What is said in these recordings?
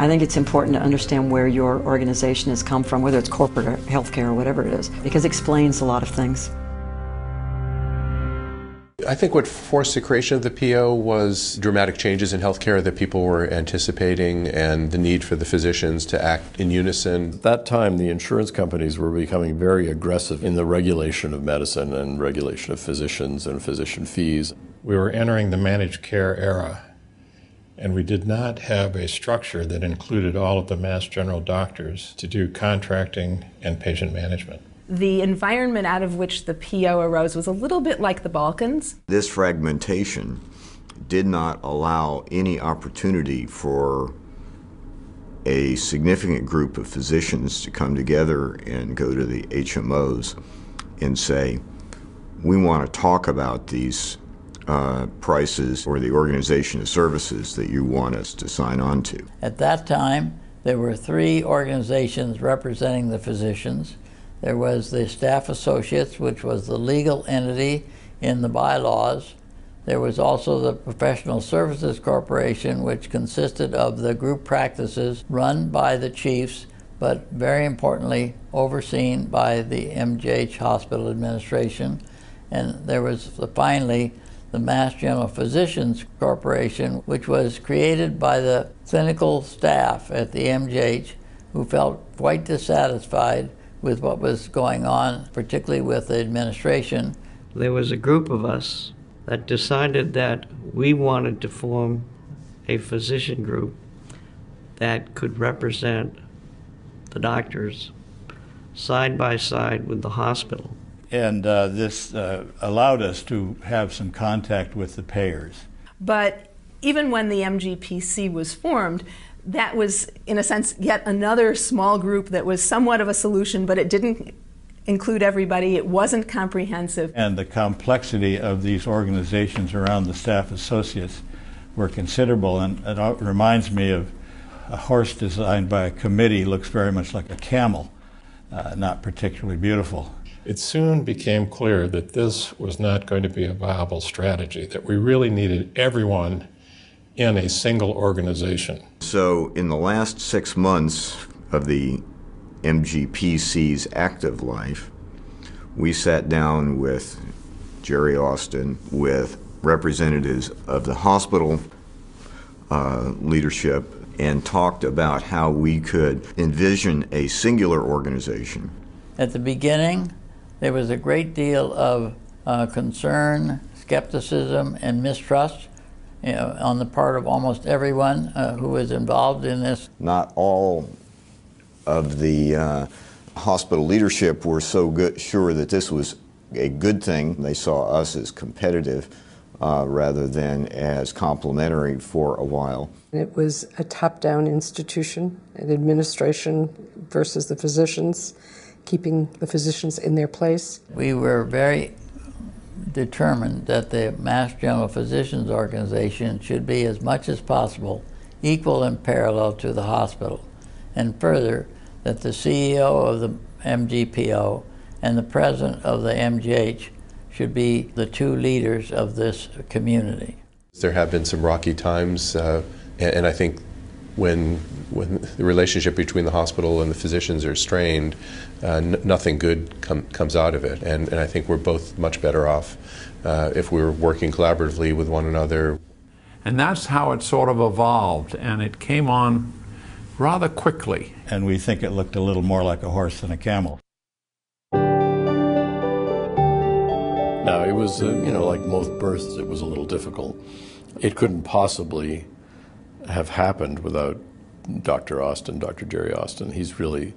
I think it's important to understand where your organization has come from, whether it's corporate or healthcare or whatever it is, because it explains a lot of things. I think what forced the creation of the PO was dramatic changes in healthcare that people were anticipating and the need for the physicians to act in unison. At that time, the insurance companies were becoming very aggressive in the regulation of medicine and regulation of physicians and physician fees. We were entering the managed care era, and we did not have a structure that included all of the Mass General doctors to do contracting and patient management. The environment out of which the PO arose was a little bit like the Balkans. This fragmentation did not allow any opportunity for a significant group of physicians to come together and go to the HMOs and say, we want to talk about these prices or the organization of services that you want us to sign on to. At that time, there were 3 organizations representing the physicians. There was the Staff Associates, which was the legal entity in the bylaws. There was also the Professional Services Corporation, which consisted of the group practices run by the chiefs, but very importantly, overseen by the MGH Hospital Administration. And there was finally the Mass General Physicians Corporation, which was created by the clinical staff at the MGH, who felt quite dissatisfied with what was going on, particularly with the administration. There was a group of us that decided that we wanted to form a physician group that could represent the doctors side by side with the hospital. And this allowed us to have some contact with the payers. But even when the MGPC was formed, that was, in a sense, yet another small group that was somewhat of a solution, but it didn't include everybody. It wasn't comprehensive. And the complexity of these organizations around the staff associates were considerable. And it reminds me of a horse designed by a committee, looks very much like a camel, not particularly beautiful. It soon became clear that this was not going to be a viable strategy, that we really needed everyone in a single organization. So in the last 6 months of the MGPC's active life, we sat down with Jerry Austin, with representatives of the hospital leadership, and talked about how we could envision a singular organization. At the beginning, there was a great deal of concern, skepticism, and mistrust on the part of almost everyone who was involved in this. Not all of the hospital leadership were so sure that this was a good thing. They saw us as competitive rather than as complementary for a while. It was a top-down institution, an administration versus the physicians, keeping the physicians in their place. We were very determined that the Mass General Physicians Organization should be as much as possible equal and parallel to the hospital, and further that the CEO of the MGPO and the president of the MGH should be the 2 leaders of this community. There have been some rocky times, and I think when the relationship between the hospital and the physicians are strained, nothing good comes out of it. And I think we're both much better off if we're working collaboratively with one another. And that's how it sort of evolved, and it came on rather quickly. And we think it looked a little more like a horse than a camel. Now, it was, like most births, it was a little difficult. It couldn't possibly have happened without Dr. Austin, Dr. Jerry Austin. He's really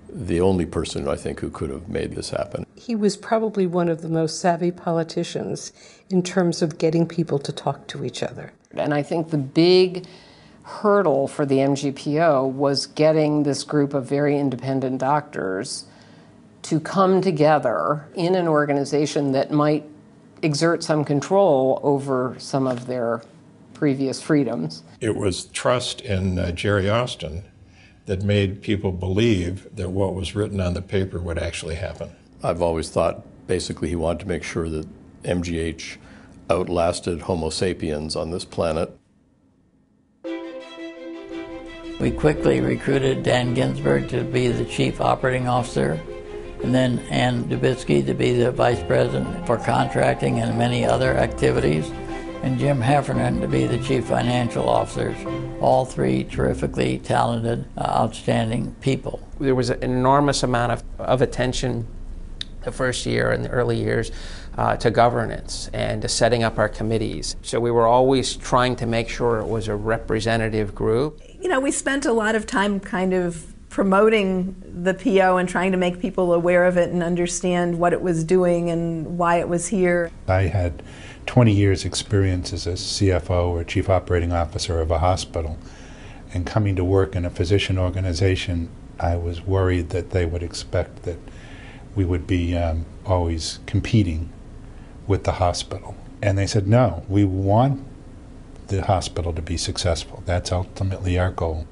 the only person, I think, who could have made this happen. He was probably one of the most savvy politicians in terms of getting people to talk to each other. And I think the big hurdle for the MGPO was getting this group of very independent doctors to come together in an organization that might exert some control over some of their previous freedoms. It was trust in Jerry Austin that made people believe that what was written on the paper would actually happen. I've always thought basically he wanted to make sure that MGH outlasted Homo sapiens on this planet. We quickly recruited Dan Ginsburg to be the chief operating officer, and then Ann Dubitsky to be the vice president for contracting and many other activities, and Jim Heffernan to be the chief financial officers. All three terrifically talented, outstanding people. There was an enormous amount of attention the first year and the early years to governance and to setting up our committees. So we were always trying to make sure it was a representative group. You know, we spent a lot of time kind of promoting the PO and trying to make people aware of it and understand what it was doing and why it was here. I had 20 years experience as a CFO or chief operating officer of a hospital, and coming to work in a physician organization, I was worried that they would expect that we would be always competing with the hospital. And they said, no, we want the hospital to be successful. That's ultimately our goal.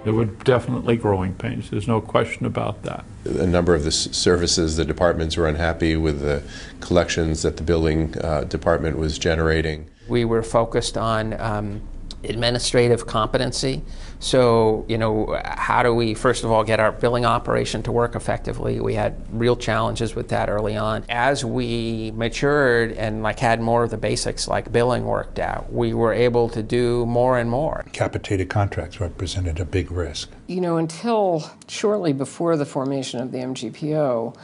There were definitely growing pains. There's no question about that. A number of the services, the departments were unhappy with the collections that the billing department was generating. We were focused on administrative competency. So, you know, how do we, first of all, get our billing operation to work effectively? We had real challenges with that early on. As we matured and had more of the basics like billing worked out, we were able to do more and more. Capitated contracts represented a big risk. You know, until shortly before the formation of the MGPO,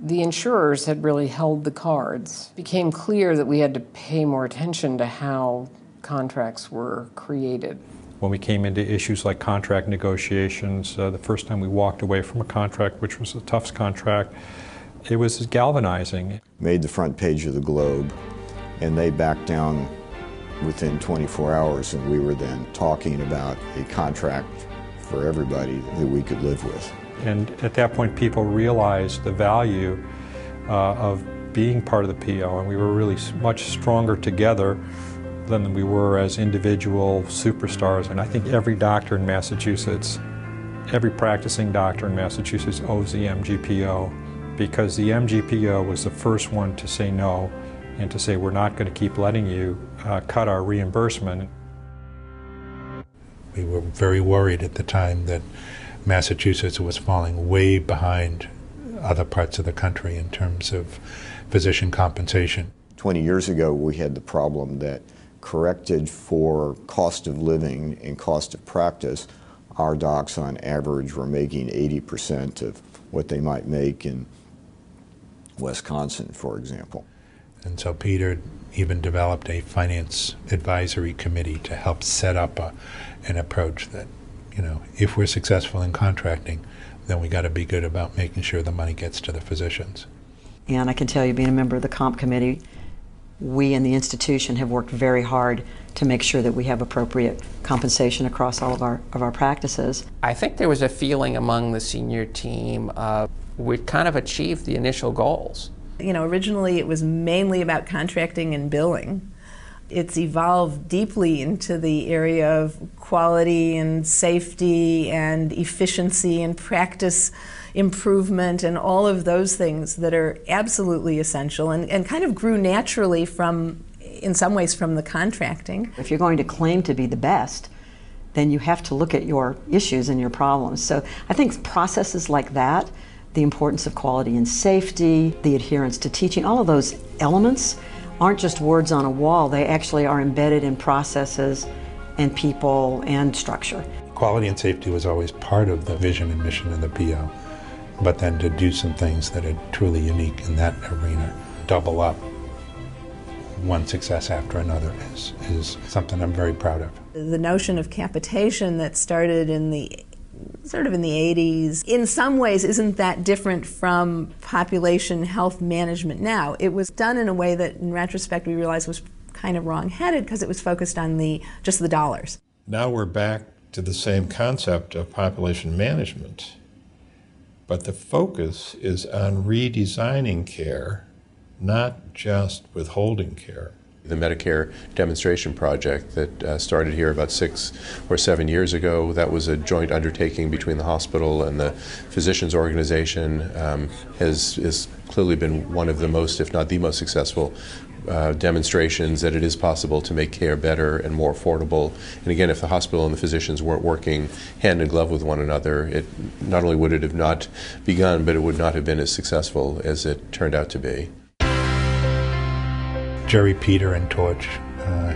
the insurers had really held the cards. It became clear that we had to pay more attention to how contracts were created. When we came into issues like contract negotiations, the first time we walked away from a contract, which was a Tufts contract, it was galvanizing. Made the front page of the Globe, and they backed down within 24 hours, and we were then talking about a contract for everybody that we could live with. And at that point, people realized the value of being part of the PO, and we were really much stronger together than we were as individual superstars. And I think every doctor in Massachusetts, every practicing doctor in Massachusetts owes the MGPO, because the MGPO was the first one to say no and to say we're not going to keep letting you cut our reimbursement. We were very worried at the time that Massachusetts was falling way behind other parts of the country in terms of physician compensation. 20 years ago, we had the problem that corrected for cost of living and cost of practice, our docs on average were making 80% of what they might make in Wisconsin, for example. And so Peter even developed a finance advisory committee to help set up an approach that, you know, if we're successful in contracting, then we got to be good about making sure the money gets to the physicians. And I can tell you, being a member of the comp committee, we in the institution have worked very hard to make sure that we have appropriate compensation across all of our practices. I think there was a feeling among the senior team we'd kind of achieved the initial goals. You know, originally it was mainly about contracting and billing. It's evolved deeply into the area of quality and safety and efficiency and practice improvement and all of those things that are absolutely essential and kind of grew naturally from, in some ways, from the contracting. If you're going to claim to be the best, then you have to look at your issues and your problems. So I think processes like that, the importance of quality and safety, the adherence to teaching, all of those elements aren't just words on a wall. They actually are embedded in processes and people and structure. Quality and safety was always part of the vision and mission of the PO. But then to do some things that are truly unique in that arena, double up one success after another is something I'm very proud of. The notion of capitation that started in the sort of in the 80s, in some ways isn't that different from population health management now. It was done in a way that in retrospect we realized was kind of wrong-headed because it was focused on just the dollars. Now we're back to the same concept of population management. But the focus is on redesigning care, not just withholding care. The Medicare demonstration project that started here about 6 or 7 years ago, that was a joint undertaking between the hospital and the physicians organization, is clearly been one of the most, if not the most successful demonstrations that it is possible to make care better and more affordable. And again, if the hospital and the physicians weren't working hand in glove with one another, it not only would it have not begun, but it would not have been as successful as it turned out to be. Jerry, Peter, and Torch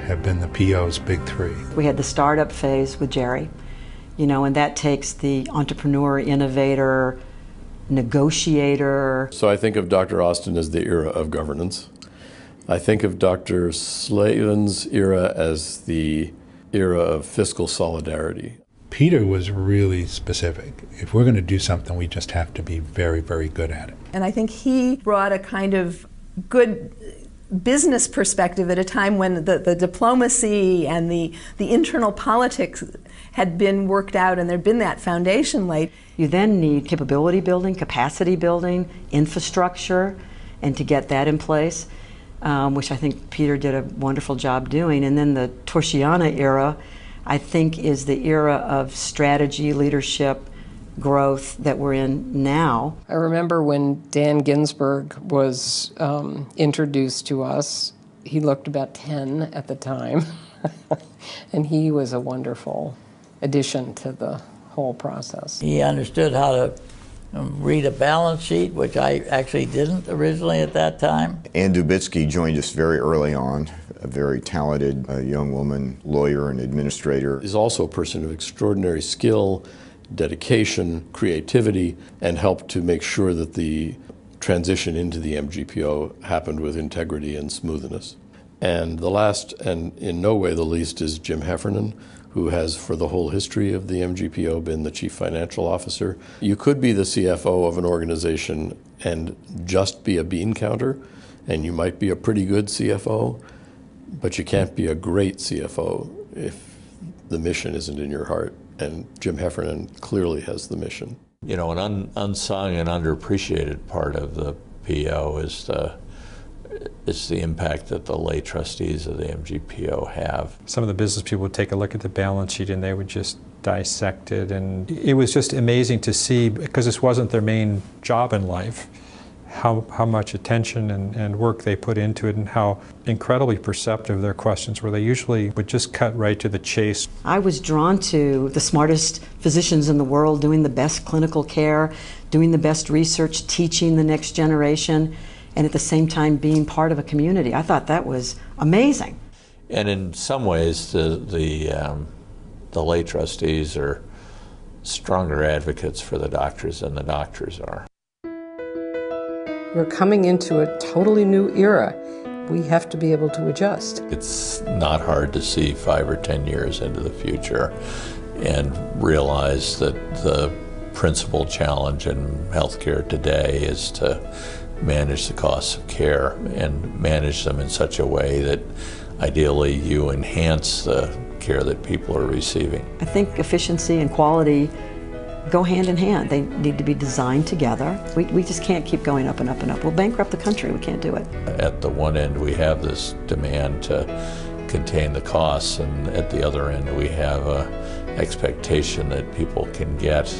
have been the PO's big three. We had the startup phase with Jerry, and that takes the entrepreneur, innovator, negotiator. So I think of Dr. Austin as the era of governance. I think of Dr. Slavin's era as the era of fiscal solidarity. Peter was really specific. If we're going to do something, we just have to be very, very good at it. And I think he brought a kind of good business perspective at a time when the diplomacy and the internal politics had been worked out and there'd been that foundation laid. You then need capability building, capacity building, infrastructure, and to get that in place, which I think Peter did a wonderful job doing. And then the Torchiana era, I think, is the era of strategy, leadership, growth that we're in now. I remember when Dan Ginsburg was introduced to us, he looked about 10 at the time, and he was a wonderful addition to the whole process. He understood how to read a balance sheet, which I actually didn't originally at that time. Ann Dubitsky joined us very early on, a very talented young woman, lawyer and administrator. Is also a person of extraordinary skill, dedication, creativity, and helped to make sure that the transition into the MGPO happened with integrity and smoothness. And the last, and in no way the least, is Jim Heffernan, who has, for the whole history of the MGPO, been the chief financial officer. You could be the CFO of an organization and just be a bean counter, and you might be a pretty good CFO, but you can't be a great CFO if the mission isn't in your heart. And Jim Heffernan clearly has the mission. You know, an unsung and underappreciated part of the PO is the impact that the lay trustees of the MGPO have. Some of the business people would take a look at the balance sheet and they would just dissect it, and it was just amazing to see, because this wasn't their main job in life, how much attention and work they put into it, and how incredibly perceptive their questions were. They usually would just cut right to the chase. I was drawn to the smartest physicians in the world, doing the best clinical care, doing the best research, teaching the next generation, and at the same time being part of a community. I thought that was amazing. And in some ways, the lay trustees are stronger advocates for the doctors than the doctors are. We're coming into a totally new era. We have to be able to adjust. It's not hard to see 5 or 10 years into the future and realize that the principal challenge in healthcare today is to manage the costs of care and manage them in such a way that ideally you enhance the care that people are receiving. I think efficiency and quality go hand in hand. They need to be designed together. We just can't keep going up and up and up. We'll bankrupt the country. We can't do it. At the one end, we have this demand to contain the costs, and at the other end, we have an expectation that people can get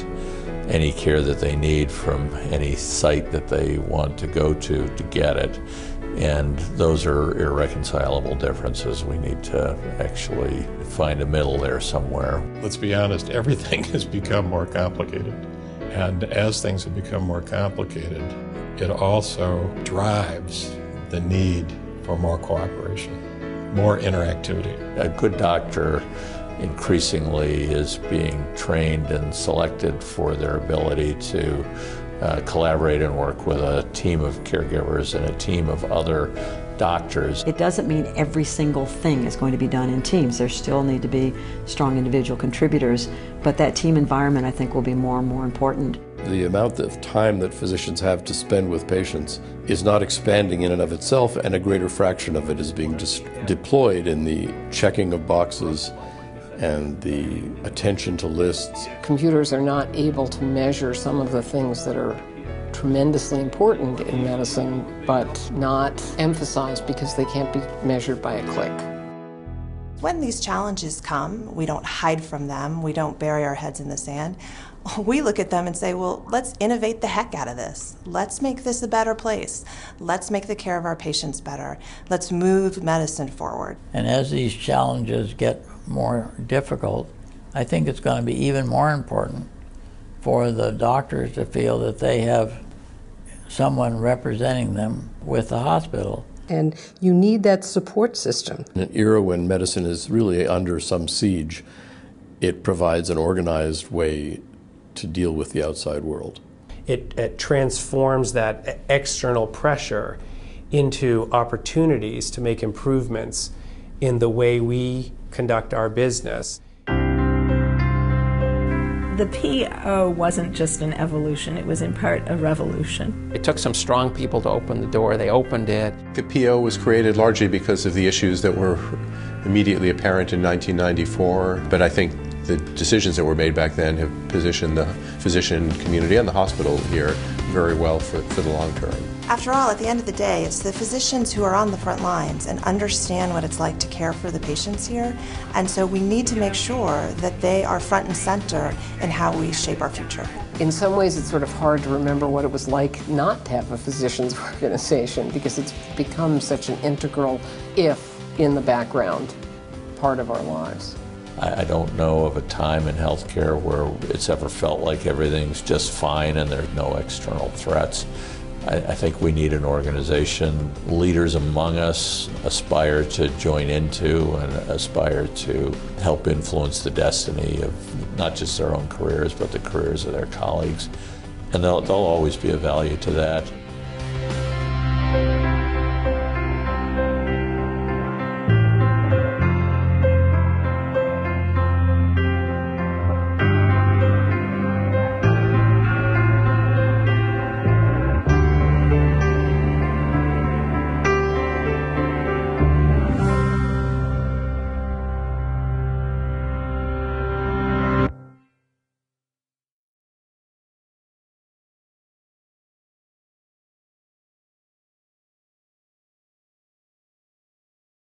any care that they need from any site that they want to go to get it. And those are irreconcilable differences. We need to actually find a middle there somewhere. Let's be honest, everything has become more complicated. And as things have become more complicated, it also drives the need for more cooperation, more interactivity. A good doctor increasingly is being trained and selected for their ability to collaborate and work with a team of caregivers and a team of other doctors. It doesn't mean every single thing is going to be done in teams. There still need to be strong individual contributors, but that team environment, I think, will be more and more important. The amount of time that physicians have to spend with patients is not expanding in and of itself, and a greater fraction of it is being deployed in the checking of boxes and the attention to lists. Computers are not able to measure some of the things that are tremendously important in medicine, but not emphasized because they can't be measured by a click. When these challenges come, we don't hide from them, we don't bury our heads in the sand. We look at them and say, well, let's innovate the heck out of this. Let's make this a better place. Let's make the care of our patients better. Let's move medicine forward. And as these challenges get more difficult, I think it's going to be even more important for the doctors to feel that they have someone representing them with the hospital. And you need that support system. In an era when medicine is really under some siege, it provides an organized way to deal with the outside world. It transforms that external pressure into opportunities to make improvements in the way we conduct our business. The PO wasn't just an evolution, it was in part a revolution. It took some strong people to open the door. They opened it. The PO was created largely because of the issues that were immediately apparent in 1994, but I think the decisions that were made back then have positioned the physician community and the hospital here very well for the long term. After all, at the end of the day, it's the physicians who are on the front lines and understand what it's like to care for the patients here, and so we need to make sure that they are front and center in how we shape our future. In some ways, it's sort of hard to remember what it was like not to have a physicians organization, because it's become such an integral, if in the background, part of our lives. I don't know of a time in healthcare where it's ever felt like everything's just fine and there's no external threats. I think we need an organization leaders among us aspire to join into and aspire to help influence the destiny of not just their own careers, but the careers of their colleagues. And there'll always be a value to that.